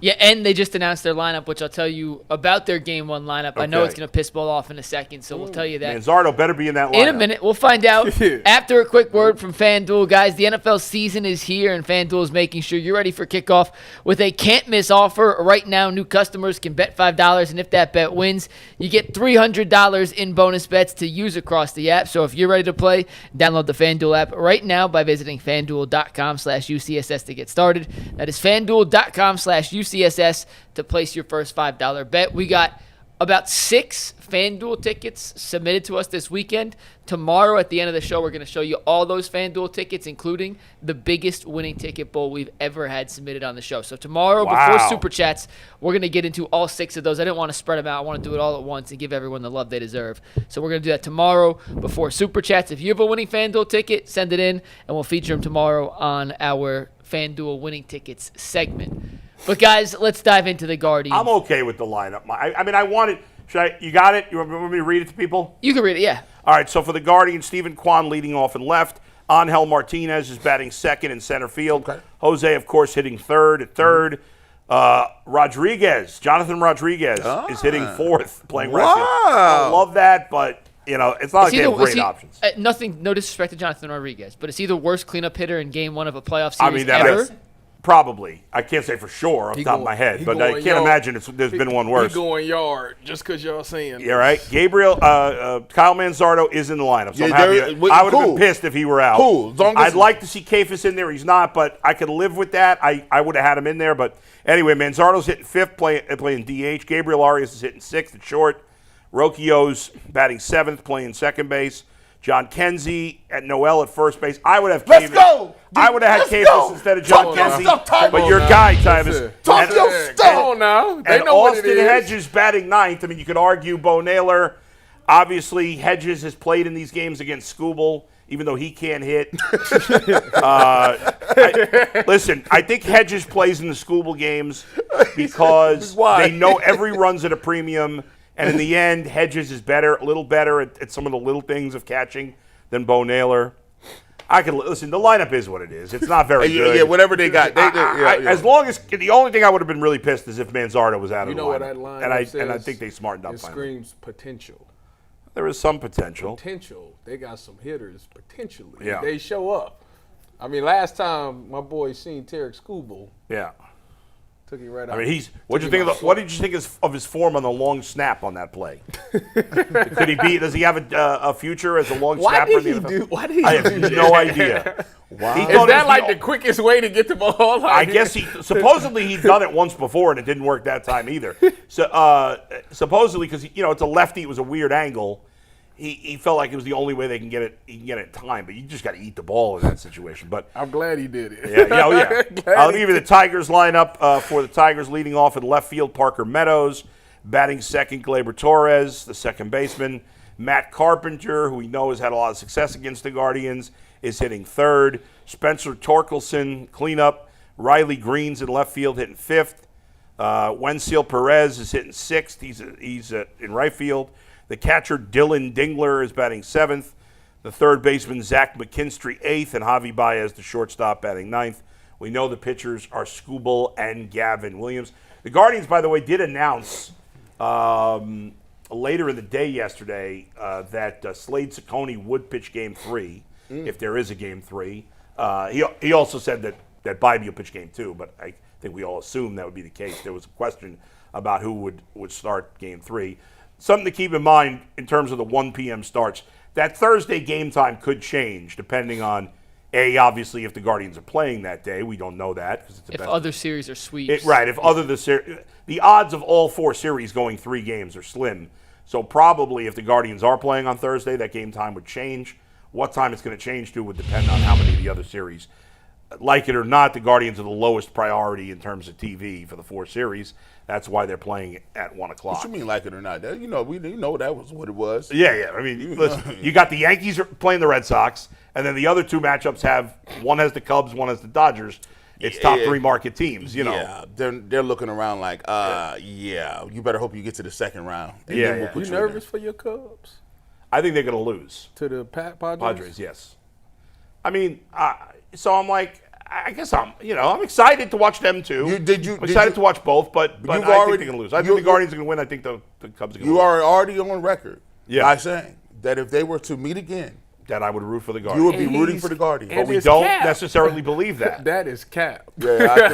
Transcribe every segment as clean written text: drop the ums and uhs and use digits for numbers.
Yeah, and they just announced their lineup, which I'll tell you about their Game 1 lineup. I know it's going to piss ball off in a second, so we'll tell you that. Manzardo better be in that lineup. In a minute. We'll find out after a quick word from FanDuel. Guys, the NFL season is here, and FanDuel is making sure you're ready for kickoff with a can't-miss offer. Right now, new customers can bet $5, and if that bet wins, you get $300 in bonus bets to use across the app. So if you're ready to play, download the FanDuel app right now by visiting FanDuel.com/UCSS to get started. That is FanDuel.com/UCSS to place your first $5 bet. We got about 6 FanDuel tickets submitted to us this weekend. Tomorrow at the end of the show, we're going to show you all those FanDuel tickets, including the biggest winning ticket bowl we've ever had submitted on the show. So tomorrow, before Super Chats, we're going to get into all 6 of those. I didn't want to spread them out. I want to do it all at once and give everyone the love they deserve. So we're going to do that tomorrow before Super Chats. If you have a winning FanDuel ticket, send it in, and we'll feature them tomorrow on our FanDuel winning tickets segment. But, guys, let's dive into the Guardians. I'm okay with the lineup. I mean, I want it. You got it? You want me to read it to people? You can read it, yeah. All right, so for the Guardians, Stephen Kwan leading off in left. Angel Martinez is batting second in center field. Okay. Jose, of course, hitting third at third. Jonathan Rodriguez is hitting fourth, playing right field. I love that, but, it's not like they have great options. No disrespect to Jonathan Rodriguez, but is he the worst cleanup hitter in Game 1 of a playoff series ever? Probably. I can't say for sure off the top of my head, but I can't imagine there's been one worse. He's going yard just because y'all saying. Yeah, right. Kyle Manzardo is in the lineup, so I'm happy. I would have been pissed if he were out. Cool. I'd like to see Kafis in there. He's not, but I could live with that. I would have had him in there, but anyway, Manzardo's hitting fifth, playing DH. Gabriel Arias is hitting sixth at short. Rocchio's batting seventh, playing second base. John Kenzie at Noel at first base. I would have Let's go! I would have had Kafis instead of John Kenzie. But your guy, Tyvus. Talk your stuff now. And Austin Hedges batting ninth. I mean, you could argue Bo Naylor. Obviously, Hedges has played in these games against Skubal, even though he can't hit. Listen, I think Hedges plays in the Skubal games because they know every run's at a premium. And in the end, Hedges is a little better at some of the little things of catching than Bo Naylor. Listen, the lineup is what it is. It's not very good. Yeah, whatever they got. As long as the only thing I would have been really pissed is if Manzardo was out of the lineup. You know what that lineup says? And I think they smartened up. It screams potential. There is some potential. They got some hitters potentially. Yeah. They show up. I mean, last time my boy seen Tarik Skubal. Yeah. Took it right out. I mean, what did you think of his form on the long snap on that play? Could he be? Does he have a future as a long snapper? Why did he I have no idea. Wow. Is that like the quickest way to get the ball? I guess supposedly he'd done it once before and it didn't work that time either. So supposedly because it's a lefty, it was a weird angle. He felt like it was the only way they can get it. He can get it in time, but you just got to eat the ball in that situation. But I'm glad he did it. Yeah. I'll give you the Tigers lineup for the Tigers leading off in left field. Parker Meadows, batting second. Gleyber Torres, the second baseman. Matt Carpenter, who we know has had a lot of success against the Guardians, is hitting third. Spencer Torkelson, cleanup. Riley Green's in left field, hitting fifth. Wenzel Perez is hitting sixth. He's in right field. The catcher, Dylan Dingler, is batting seventh. The third baseman, Zach McKinstry, eighth. And Javi Baez, the shortstop, batting ninth. We know the pitchers are Skubal and Gavin Williams. The Guardians, by the way, did announce later in the day yesterday that Slade Ciccone would pitch Game 3, if there is a Game 3. He also said that Bybee will pitch Game 2, but I think we all assumed that would be the case. There was a question about who would start Game 3. Something to keep in mind in terms of the 1 p.m. starts. That Thursday game time could change depending on, obviously, if the Guardians are playing that day. We don't know that. If other series are sweeps. The odds of all 4 series going 3 games are slim. So probably if the Guardians are playing on Thursday, that game time would change. What time it's going to change to would depend on how many of the other series. Like it or not, the Guardians are the lowest priority in terms of TV for the 4 series. That's why they're playing at 1 o'clock. What you mean, like it or not? We know that was what it was. Yeah. I mean, listen, you got the Yankees playing the Red Sox, and then the other 2 matchups one has the Cubs, one has the Dodgers. It's top 3 market teams, Yeah, they're looking around like, you better hope you get to the second round. Yeah. You nervous for your Cubs? I think they're going to lose. To the Padres? Padres, yes. I mean, so I'm like, I guess I'm excited to watch them too. I'm excited to watch both, but I think they're going to lose. I think the Guardians are going to win. I think the Cubs are going to lose. You are already on record by saying that if they were to meet again, that I would root for the Guardians. You would be rooting for the Guardians. But we don't necessarily believe that. That is cap. Yeah,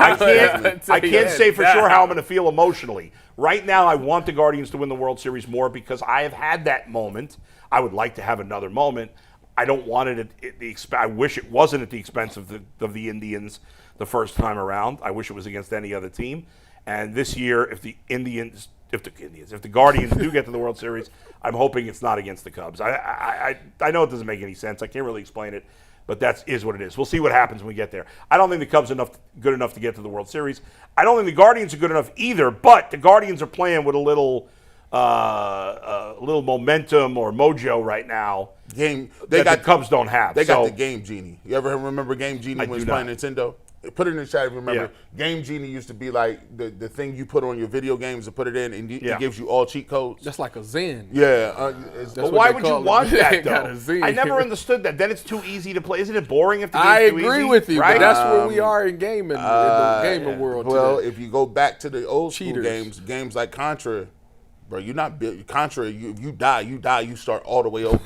I can't say for sure how I'm going to feel emotionally. Right now, I want the Guardians to win the World Series more because I have had that moment. I would like to have another moment. I don't want it at the expense. I wish it wasn't at the expense of the Indians the first time around. I wish it was against any other team. And this year, if the Guardians do get to the World Series, I'm hoping it's not against the Cubs. I know it doesn't make any sense. I can't really explain it, but that is what it is. We'll see what happens when we get there. I don't think the Cubs are good enough to get to the World Series. I don't think the Guardians are good enough either, but the Guardians are playing with a little momentum or mojo right now the Cubs don't have. They got the Game Genie. You ever remember Game Genie when he was playing Nintendo? Put it in the chat if you remember. Yeah. Game Genie used to be like the thing you put on your video games to put it in, and it gives you all cheat codes. That's like a Zen. Yeah. But why would you want that, though? I never understood that. Then it's too easy to play. Isn't it boring if the game's too easy? I agree with you, right? But that's where we are in gaming, in the gaming world Well, today. If you go back to the old school games like Contra, bro, you're not Contra. If you die, you start all the way over.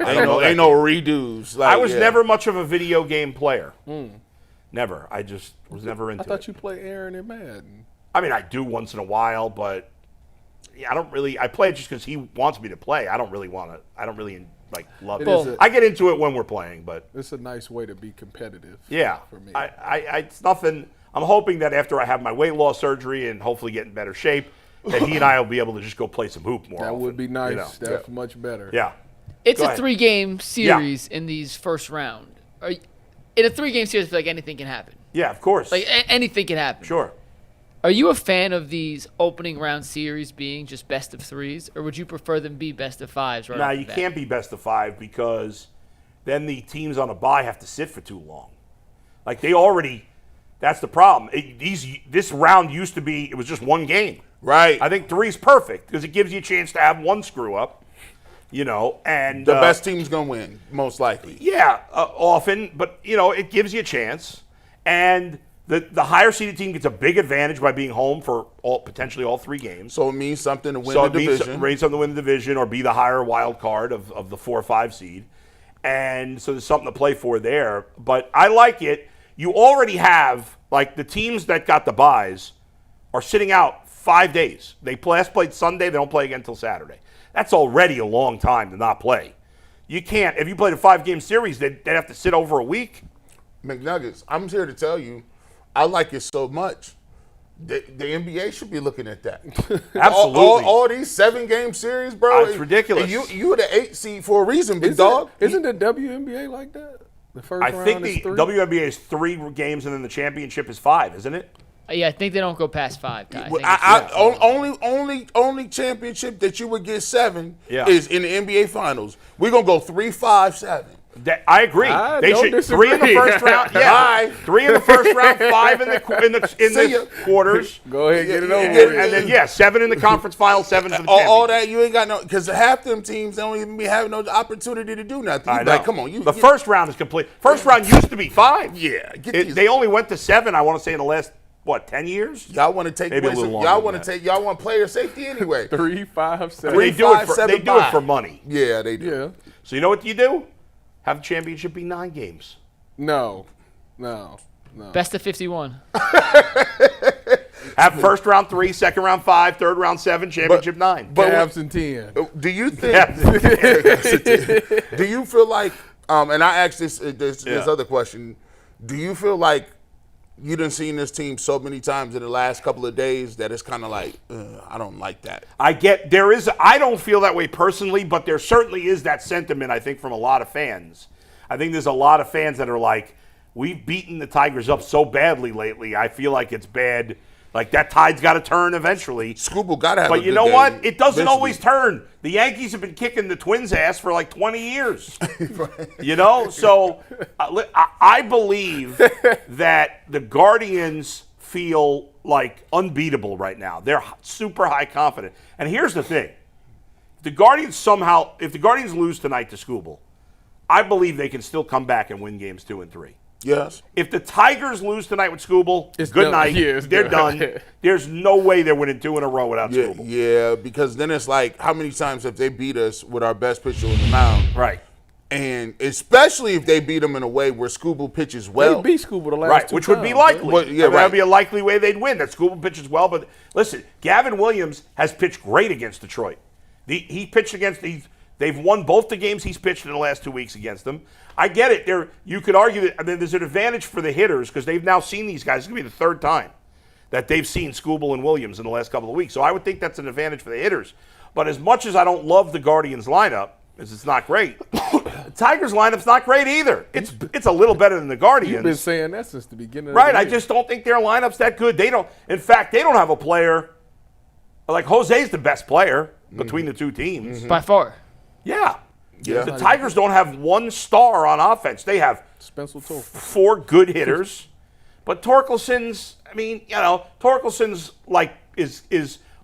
Ain't no redos. I was never much of a video game player. Never. I just was never into it. I thought you play Aaron and Madden. I mean, I do once in a while, but I don't really. I play it just because he wants me to play. I don't really want to. I don't really love it. I get into it when we're playing, but it's a nice way to be competitive. Yeah, for me. It's nothing. I'm hoping that after I have my weight loss surgery and hopefully get in better shape, that he and I will be able to just go play some hoop more. That often, would be nice. That's much better. Yeah. It's a 3-game series in these first round. In a 3-game series, I feel like anything can happen. Yeah, of course. Like anything can happen. Sure. Are you a fan of these opening round series being just best of 3s, or would you prefer them be best of 5s? Right. Nah, you can't be best of 5 because then the teams on a bye have to sit for too long. Like that's the problem. This round used to be, it was just one game. Right. I think 3's perfect because it gives you a chance to have one screw up. And the best team's gonna win, most likely. Yeah, often, but it gives you a chance, and the higher seeded team gets a big advantage by being home for potentially all 3 games. So it means something to win the division. Means something to win the division or be the higher wild card of the 4 or 5 seed, and so there's something to play for there. But I like it. You already have the teams that got the byes are sitting out 5 days. They last played Sunday. They don't play again until Saturday. That's already a long time to not play. You can't. If you played a 5-game series, they'd have to sit over a week. McNuggets, I'm here to tell you, I like it so much. The NBA should be looking at that. Absolutely. All these 7-game series, bro. It's ridiculous. You were the 8 seed for a reason, big dog. Isn't the WNBA like that? The first I round think is the 3? WNBA is 3 games and then the championship is 5, isn't it? Yeah, I think they don't go past 5. Only championship that you would get 7 is in the NBA Finals. We're gonna go 3, 5, 7. I agree. They should disagree. 3 in the first round. Yeah, 3 in the first round, 5 in the quarters. Go ahead, get it over with. And then 7 in the conference final, 7 for the all that you ain't got no, because half them teams don't even be having no opportunity to do nothing. I know. Like, come on, the first round is complete. First round used to be 5. Yeah, they only went to 7. I want to say in the last 10 years? Y'all want to take maybe away a little longer. Y'all want player safety anyway. 3, 5, 7. They do it for money. Yeah, they do. Yeah. So you know what you do? Have the championship be 9 games. No. Best of 51. Have first round 3, second round 5, third round 7, championship 9. Cavs and 10. Do you think? Do you feel like? And I asked this other question. Do you feel like you done seen this team so many times in the last couple of days that it's kind of like, I don't like that. I don't feel that way personally, but there certainly is that sentiment, I think, from a lot of fans. I think there's a lot of fans that are like, we've beaten the Tigers up so badly lately. I feel like it's bad. Like, that tide's got to turn eventually. Skubal got to have But you know what? It doesn't always turn. The Yankees have been kicking the Twins' ass for 20 years. So I believe that the Guardians feel unbeatable right now. They're super high confident. And here's the thing. If the Guardians lose tonight to Skubal, I believe they can still come back and win games 2 and 3. Yes. If the Tigers lose tonight with Skubal, It's good done. night. Yeah, it's They're done. done. There's no way they're winning 2 in a row without Yeah, Skubal. yeah, because then it's like, how many times have they beat us with our best pitcher on the mound? Right. And especially if they beat them in a way where Skubal pitches well. They beat Skubal the last Right, 2 which would be times, likely. Well, yeah, That right. would be a likely way they'd win. That Skubal pitches well, but listen, Gavin Williams has pitched great against Detroit. He pitched against they've won both the games he's pitched in the last 2 weeks against them. I get it. You could argue that there's an advantage for the hitters because they've now seen these guys. It's going to be the 3rd time that they've seen Skubal and Williams in the last couple of weeks. So I would think that's an advantage for the hitters. But as much as I don't love the Guardians lineup, because it's not great, the Tigers lineup's not great either. It's a little better than the Guardians. You've been saying that since the beginning Right, of the I year. just don't think their lineup's that good. In fact, they don't have a player. Like, Jose's the best player between the two teams. By far. Yeah. Yeah. The Tigers don't have one star on offense. They have Spencer Torkelson. 4 good hitters. But Torkelson's, Torkelson's like is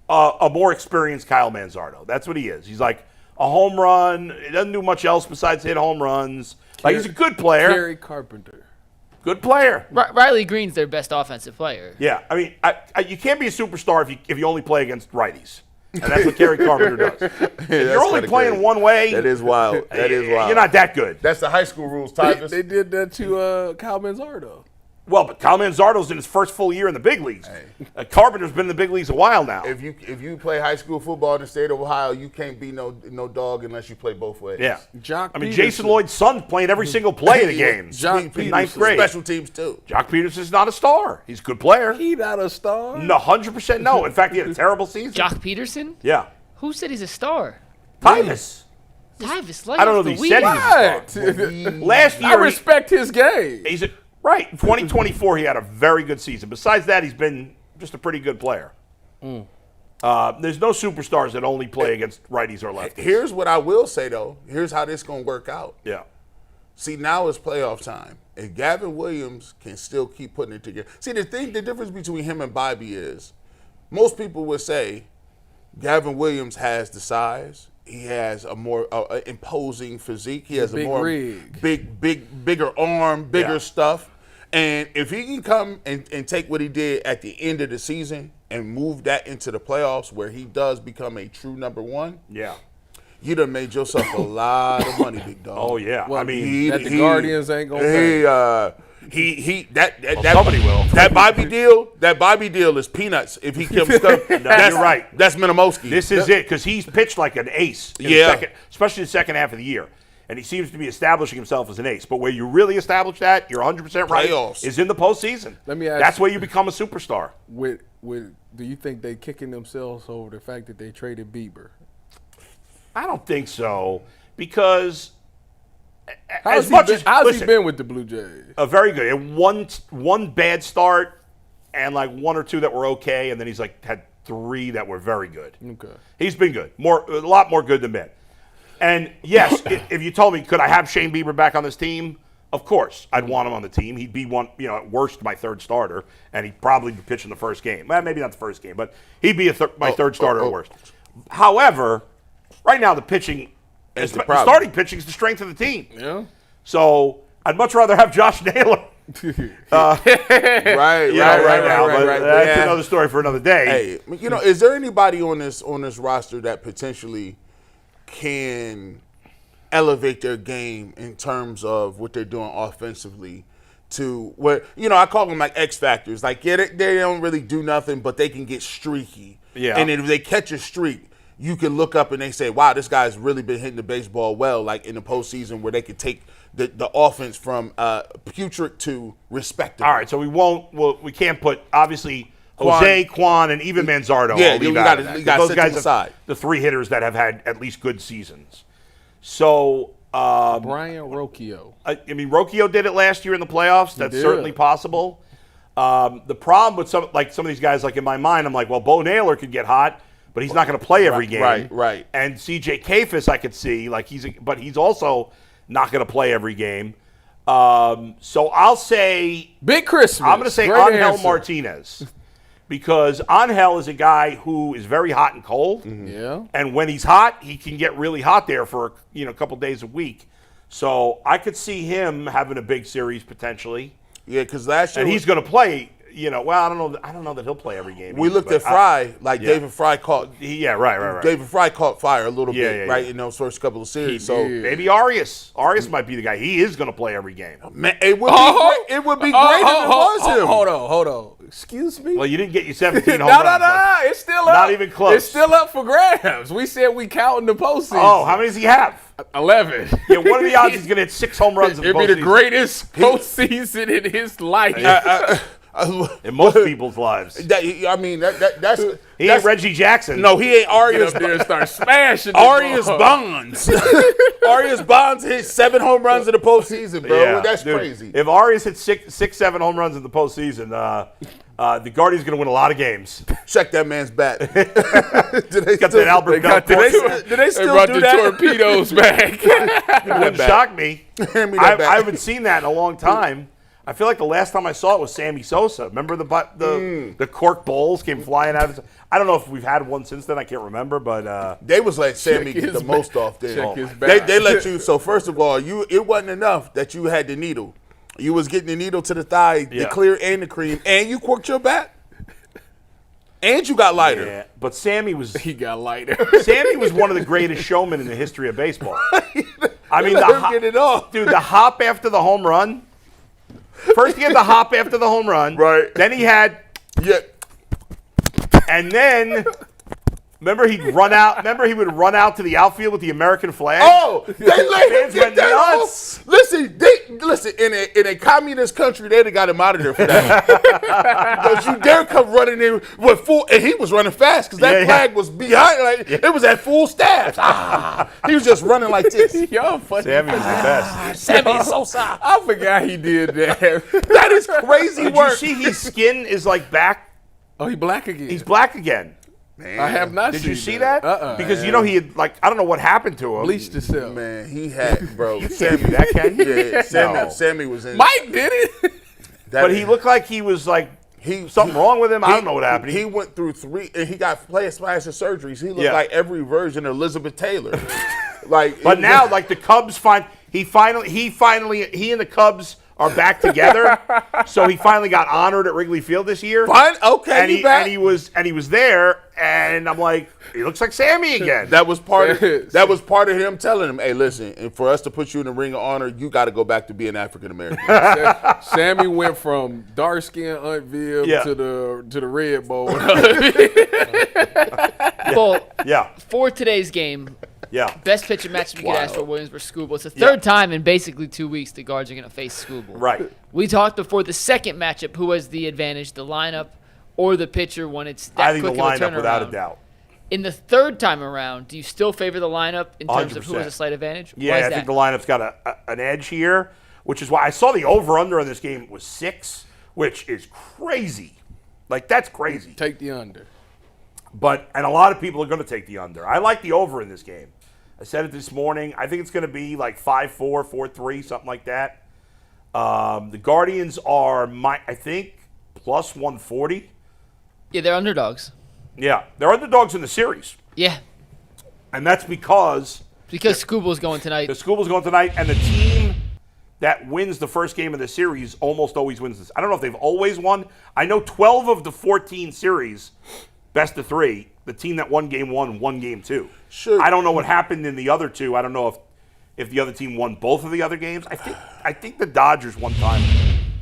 a more experienced Kyle Manzardo. That's what he is. He's like a home run. He doesn't do much else besides hit home runs. Like, he's a good player. Gary Carpenter. Good player. Riley Green's their best offensive player. Yeah, I mean, you can't be a superstar if you only play against righties, and that's what Gary Carpenter does. If you're only kinda playing crazy. one way, That is wild. That is wild. You're not that good. That's the high school rules, They, Tigers. they did that to Kyle Manzardo. Well, but Kyle Manzardo's in his first full year in the big leagues. Carpenter's been in the big leagues a while now. If you play high school football in the state of Ohio, you can't be no dog unless you play both ways. Yeah, Jock I mean, Peterson. Jason Lloyd's son playing every single play of the games. Jock in Peterson. ninth grade. Special teams too. Jock Peterson's not a star. He's a good player. He not a star. No, 100% no. In fact, he had a terrible season. Jock Peterson? Yeah, Who said he's a star? Tyvus. Tyvus, I don't know if he said he was a What? star. Last year, I respect his game. he's right. In 2024, he had a very good season. Besides that, he's been just a pretty good player. There's no superstars that only play against righties or lefties. Here's what I will say though. Here's how this gonna work out. Yeah. See, now it's playoff time, and Gavin Williams can still keep putting it together. See, the difference between him and Bobby is, most people would say, Gavin Williams has the size. He has a more imposing physique. He has a Big more rig. bigger arm, bigger Yeah. stuff. And if he can come and take what he did at the end of the season and move that into the playoffs where he does become a true number one, Yeah. you done made yourself a lot of money, big dog. Oh yeah. Well, I mean, that the Guardians ain't gonna he, pay. that somebody will. That Bobby deal is peanuts if he comes up. you're right. That's Minimowski. this is it because he's pitched like an ace. In the Yeah. especially the second half of the year. And he seems to be establishing himself as an ace. But where you really establish that, you're 100% right, Playoffs. is in the postseason. Let me ask That's you- where you become a superstar. Do you think they kicking themselves over the fact that they traded Bieber? I don't think so because How's as much as how's he listen, been with the Blue Jays? very good. And one bad start and like 1 or 2 that were okay, and then he's like had 3 that were very good. Okay. He's been good, a lot more good than bad. And yes, if you told me could I have Shane Bieber back on this team, of course I'd want him on the team. He'd be one, at worst my 3rd starter, and he'd probably be pitching the first game. Well, maybe not the first game, but he'd be my 3rd starter at worst. However, right now the pitching, That's the the problem. starting pitching is the strength of the team. Yeah. So I'd much rather have Josh Naylor. right now. But that's another story for another day. Hey, is there anybody on this roster that potentially can elevate their game in terms of what they're doing offensively to where, I call them like X factors. Like, yeah, they don't really do nothing, but they can get streaky. Yeah. And if they catch a streak, you can look up and they say, wow, this guy's really been hitting the baseball well, like in the postseason where they could take the offense from putrid to respectable. All right, so we can't put, obviously, Jose, Quan, and even Manzardo. Yeah, I'll leave you out gotta- of that, you gotta 'cause set those them guys aside. the 3 hitters that have had at least good seasons. So, Brian Rocchio. I mean, Rocchio did it last year in the playoffs. That's did. certainly possible. The problem with some of these guys, like in my mind, I'm like, well, Bo Naylor could get hot, but he's not going to play every game. Right. And C.J. Kafis, I could see, but he's also not going to play every game. So I'll say Big Christmas. I'm going to say Great Angel answer. Martinez because Angel is a guy who is very hot and cold. Yeah. And when he's hot, he can get really hot there for a couple days a week. So I could see him having a big series potentially. Yeah, because last year And he's going to play. Well, I don't know that he'll play every game. we looked at Fry, David Fry caught. Yeah, right. David Fry caught fire a little bit, right, yeah. in those first couple of series. So maybe Arias. Arias might be the guy. He is going to play every game. man, it would be great if it was him. Hold on. Excuse me. Well, you didn't get your 17 home No, runs. it's still up. Not even close. It's still up for grabs. We said we counting the postseason. Oh, how many does he have? 11. Yeah, what are the odds he's going to hit 6 home runs in the It'd postseason? be the greatest postseason in his life. In most people's lives. That's He ain't Reggie Jackson. no, he ain't Get Arias. up there and start smashing. the Arias ball. Bonds. Arias Bonds hit 7 home runs in the postseason, bro. Yeah, That's dude, crazy. If Arias hit 7 home runs in the postseason, the Guardians going to win a lot of games. Check that man's bat. Do they Got that Albert Bell. do they They still brought do the that? torpedoes back. Wouldn't shock me. Hand me that bat. I haven't seen that in a long time. I feel like the last time I saw it was Sammy Sosa. Remember the cork bowls came flying out of. I don't know if we've had one since then. I can't remember, but They was letting Sammy get his the most off there. Check his back. They let you. So first of all, it wasn't enough that you had the needle. You was getting the needle to the thigh, the Yeah. clear and the cream, and you corked your bat, and you got lighter. yeah. But Sammy was He got lighter. Sammy was one of the greatest showmen in the history of baseball. I mean, Let him get it off. dude, the hop after the home run. First he had the hop after the home run. Right. Then he had, Yeah. and then, remember he would run out to the outfield with the American flag. Oh, they let him Fans get went that nuts. off. Listen. In a communist country, they'd have got him out of there for that. Don't you dare come running in with full. And he was running fast because that Yeah. flag was behind. Like it was at full staff. He was just running like this. Y'all funny. Sammy was the best. Sammy Sosa. I forgot he did that. That is crazy Did work. you see his skin is like back? Oh, he black again. He's black again. I have not Did seen you see that? Because man. he had I don't know what happened to him. Bleached himself. Man, he had, bro. You can't do that, can you? Yeah, No. Sammy was in. Mike did it. that- But he looked like he was like something wrong with him. I don't know what happened. He went through 3, and he got plastic surgeries. He looked Yeah. like every version of Elizabeth Taylor. But now, like the Cubs he and the Cubs are back together. So he finally got honored at Wrigley Field this year. Fine, okay, And he back. he was there, and I'm like, he looks like Sammy again. That was part of him telling him, "Hey, listen, and for us to put you in the Ring of Honor, you got to go back to being African American." Sammy went from dark skinned Huntville Yeah. to the Red Bowl. Well, Yeah, for today's game, yeah. best pitcher matchup you could ask for Williams versus Skubal. It's the third time in basically 2 weeks the Guards are going to face Skubal. Right. We talked before the second matchup, who has the advantage, the lineup or the pitcher when it's that I think the quick of a lineup, without a turnaround. doubt. In the third time around, do you still favor the lineup in terms of who 100%. has a slight advantage? Yeah, Why is I that? think the lineup's got an edge here, which is why I saw the over-under on this game was 6, which is crazy. Like, that's crazy. Take the under. And a lot of people are going to take the under. I like the over in this game. I said it this morning. I think it's going to be like 5-4, 4-3, something like that. The Guardians are, I think, plus 140. Yeah, they're underdogs. Yeah, they're underdogs in the series. Yeah, And that's because Skubal's going tonight. the Skubal's going tonight, and the team that wins the first game of the series almost always wins this. I don't know if they've always won. I know 12 of the 14 series, best of 3, the team that won game 1 won game 2. Sure. I don't know what happened in the other 2. I don't know if the other team won both of the other games. I think the Dodgers one time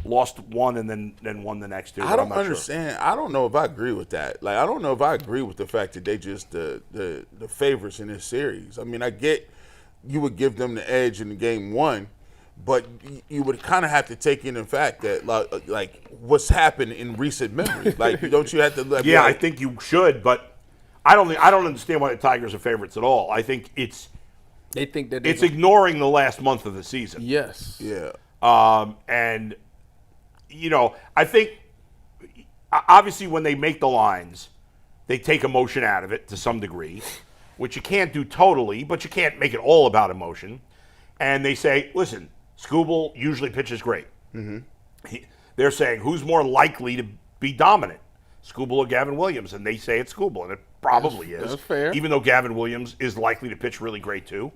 lost 1 and then won the next 2. I don't understand. I don't know if I agree with that. Like, I don't know if I agree with the fact that they just the favorites in this series. I mean, I get you would give them the edge in the game 1, but you would kind of have to take in the fact that like what's happened in recent memory. Like, don't you have to? Yeah, I think you should, but I don't understand why the Tigers are favorites at all. I think They think that it's ignoring the last month of the season. yes. Yeah. And, I think obviously when they make the lines, they take emotion out of it to some degree, which you can't do totally, but you can't make it all about emotion. And they say, listen, Skubal usually pitches great. Mm-hmm. They're saying, who's more likely to be dominant, Skubal or Gavin Williams? And they say it's Skubal, and it probably is. That's fair. Even though Gavin Williams is likely to pitch really great too.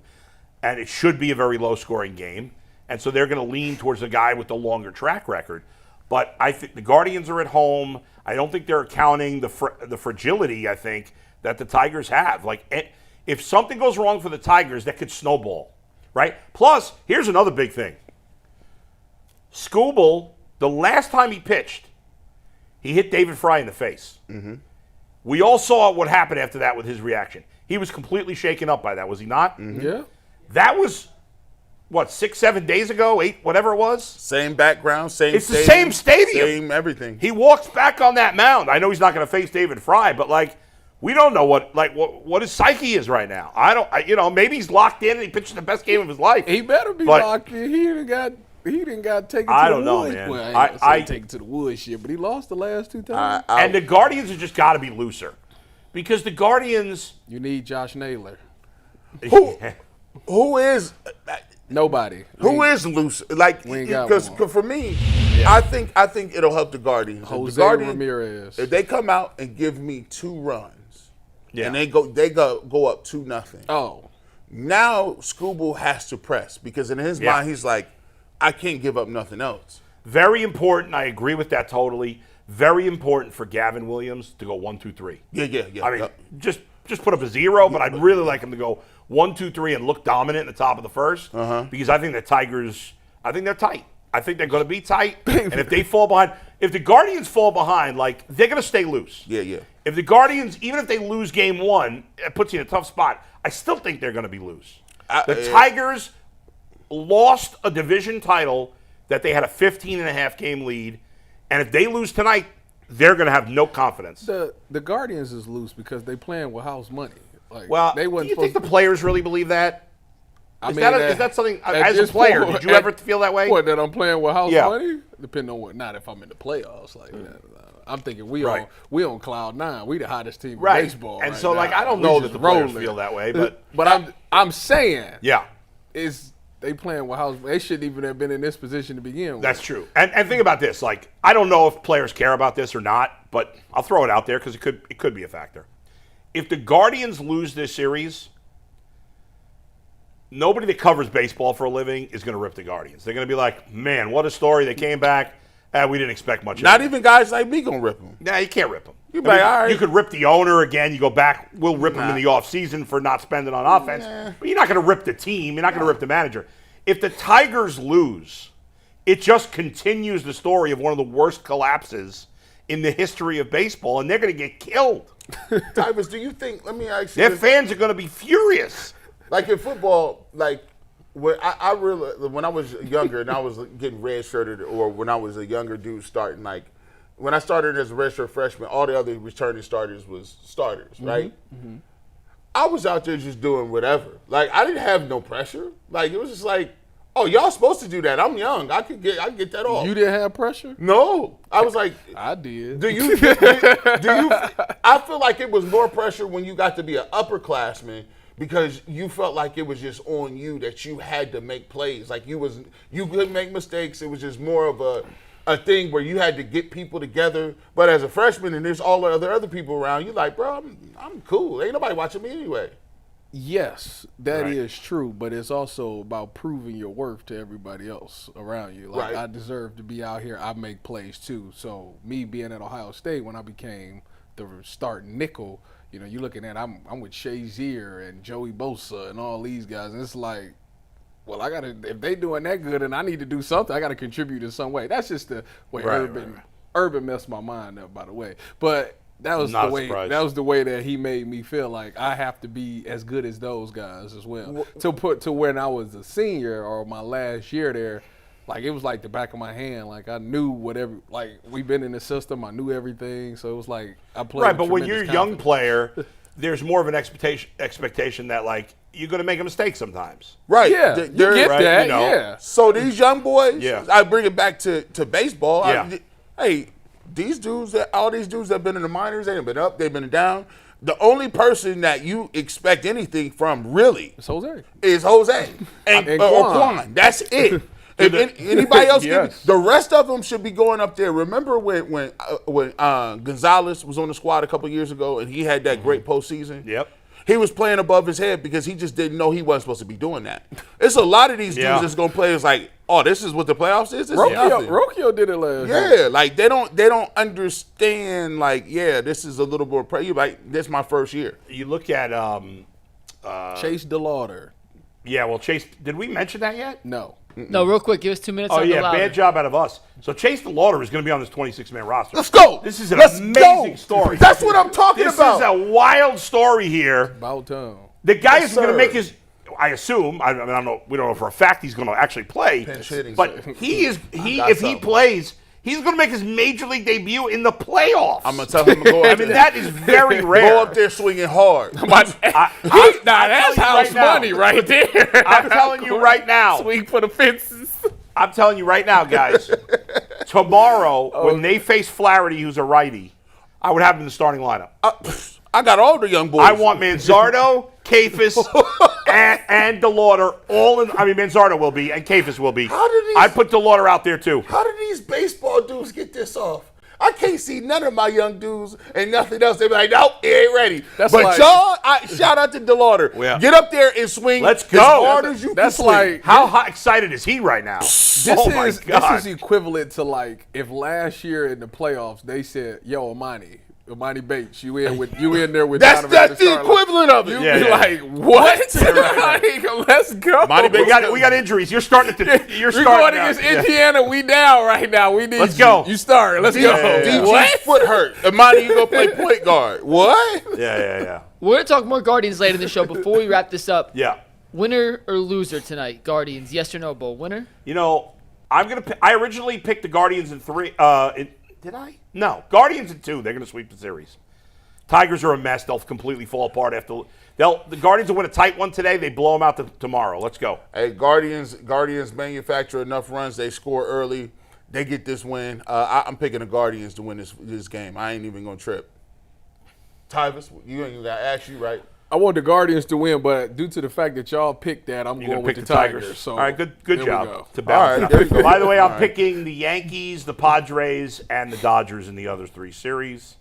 and it should be a very low-scoring game. And so they're going to lean towards the guy with the longer track record. But I think the Guardians are at home. I don't think they're counting the fragility, I think, that the Tigers have. Like, if something goes wrong for the Tigers, that could snowball, right? Plus, here's another big thing. Skubal, the last time he pitched, he hit David Fry in the face. Mm-hmm. We all saw what happened after that with his reaction. He was completely shaken up by that, was he not? Mm-hmm. Yeah. That was, 6, 7 days ago, 8, whatever it was? Same background, same It's the same stadium. Same everything. He walks back on that mound. I know he's not going to face David Fry, but, we don't know what his psyche is right now. Maybe he's locked in and he pitched the best game of his life. He better be locked in. He didn't got taken to the woods. I don't know, man. Well, I take it to the woods shit, but he lost the last 2 times. And the Guardians have just got to be looser. Because the Guardians... You need Josh Naylor. Who is... Nobody. Who is loose? Because for me, I think it'll help the Guardians. Jose the Guardians, Ramirez. If they come out and give me 2 runs, Yeah. and they go up 2-0. Oh. Now Skubal has to press because in his mind he's like, I can't give up nothing else. Very important. I agree with that totally. Very important for Gavin Williams to go 1, 2, 3. Yeah. I mean, just put up a 0, but I'd really like him to go 1, 2, 3 and look dominant in the top of the first because I think the Tigers, they're tight. I think they're going to be tight. And if they fall behind, if the Guardians fall behind, they're going to stay loose. Yeah. If the Guardians, even if they lose game 1, it puts you in a tough spot. I still think they're going to be loose. The Tigers lost a division title that they had a 15.5 game lead. And if they lose tonight, they're going to have no confidence. The Guardians is loose because they playing with house money. Do they you think the players really believe that? Is that something, as a this player, point, did you ever feel that way? What, that I'm playing with house money? Depending on what, not if I'm in the playoffs. I'm thinking we on cloud 9. We the hottest team in baseball. And right so, now. I don't know that the players feel that way. But I'm saying, is they playing with house. They shouldn't even have been in this position to begin with. That's true. And think about this. I don't know if players care about this or not, but I'll throw it out there because it could be a factor. If the Guardians lose this series, nobody that covers baseball for a living is going to rip the Guardians. They're going to be like, man, what a story. They came back. We didn't expect much. Not even guys like me going to rip them. Nah, you can't rip them. All right. You could rip the owner again. You go back. We'll rip him in the offseason for not spending on offense. But you're not going to rip the team. You're not going to rip the manager. If the Tigers lose, it just continues the story of one of the worst collapses in the history of baseball, and they're going to get killed. Tigers, do you think, let me ask you Their this. fans are going to be furious. In football, when I was younger and I was getting red-shirted, or when I was a younger dude starting, when I started as a redshirt freshman, all the other returning starters was starters, right? Mm-hmm. I was out there just doing whatever. I didn't have no pressure. It was just oh, y'all supposed to do that. I'm young. I can get that off. You didn't have pressure? No. I was like, I did. Do you I feel like it was more pressure when you got to be an upperclassman because you felt like it was just on you that you had to make plays. You couldn't make mistakes. It was just more of a thing where you had to get people together. But as a freshman and there's all the other people around, you're like, bro, I'm cool. Ain't nobody watching me anyway. Yes, that is true, but it's also about proving your worth to everybody else around you. I deserve to be out here. I make plays too. So me being at Ohio State when I became the starting nickel, you're looking at I'm with Shazier and Joey Bosa and all these guys, and it's like, well, if they doing that good and I need to do something, I gotta contribute in some way. That's just the way Urban messed my mind up, by the way. But that was the way that he made me feel like I have to be as good as those guys as well. To when I was a senior or my last year there, it was like the back of my hand. I knew whatever. We've been in the system. I knew everything. So it was like I played. Right, but when you're a young player, there's more of an expectation that you're going to make a mistake sometimes. Right. Yeah. You get that. Yeah. So these young boys, I bring it back to baseball. Yeah. Hey. All these dudes that have been in the minors, they've been up, they've been down. The only person that you expect anything from really is Jose. And Quan. That's it. Anybody else, the rest of them should be going up there. Remember when Gonzalez was on the squad a couple years ago and he had that great postseason? Yep. He was playing above his head because he just didn't know he wasn't supposed to be doing that. It's a lot of these dudes that's gonna play. It's like, oh, this is what the playoffs is. Rocchio did it last year. Yeah, like they don't understand. Like, yeah, this is a little more. You like, this is my first year. You look at Chase DeLauter. Yeah, well, Chase. Did we mention that yet? No. No, real quick, give us 2 minutes. Oh on yeah, DeLauter. bad job out of us. So Chase DeLauter is going to be on this 26-man roster. Let's go. This is an Let's amazing go. story. That's what I'm talking about. This is a wild story here. About time. The guy Yes, is going to sir. make his. I assume. I don't know. We don't know for a fact he's going to actually play. Pinch hitting, But sir. he is. got If he something. plays, he's going to make his major league debut in the playoffs. I'm gonna tell him to go. I mean, that is very rare. Go up there swinging hard. That's house money right there. I'm telling you right now. Swing for the fences. I'm telling you right now, guys. Tomorrow, when they face Flaherty, who's a righty, I would have him in the starting lineup. I got all the young boys. I want Manzardo, Kafis, and DeLauter all in. I mean, Manzardo will be, and Kafis will be. How did these- I put DeLauter out there too. How did these baseball dudes get this off? I can't see none of my young dudes and nothing else. They be like, nope, he ain't ready. That's but like- y'all, shout out to DeLauter. Yeah. Get up there and swing. Let's as go. hard as you That's can swing. like- How excited is he right now? This Oh my is equivalent to like if last year in the playoffs they said, "Yo, Amani Bates, you in there with That's Donovan at the start line." equivalent of it. You'd Yeah, be yeah. like, "What? Like, let's go." We got injuries. You're starting to. You're We're starting going now. against Indiana. We down right now. We need Let's you. go. You start. Let's go. DG's foot hurt. Amani, you gonna play point guard? What? Yeah. We're going to talk more Guardians later in the show. Before we wrap this up, Yeah. winner or loser tonight? Guardians, yes or no, Bull? Winner? You know, I originally picked the Guardians in 3. Did I? No, Guardians in 2. They're going to sweep the series. Tigers are a mess. They'll completely fall apart after. The Guardians will win a tight one today. They blow them out tomorrow. Let's go. Hey, Guardians manufacture enough runs. They score early. They get this win. I'm picking the Guardians to win this game. I ain't even gonna trip. Tyvis, you ain't even got to ask you, right? I want the Guardians to win, but due to the fact that y'all picked that, I'm You're going gonna with pick the the Tigers. So All right, good there we job. go. To balance All right, it out. there you go. By the way, I'm All right. picking the Yankees, the Padres, and the Dodgers in the other 3 series.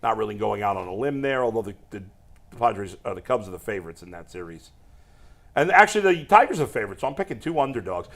Not really going out on a limb there, although the Padres, the Cubs are the favorites in that series. And actually, the Tigers are favorites, so I'm picking 2 underdogs.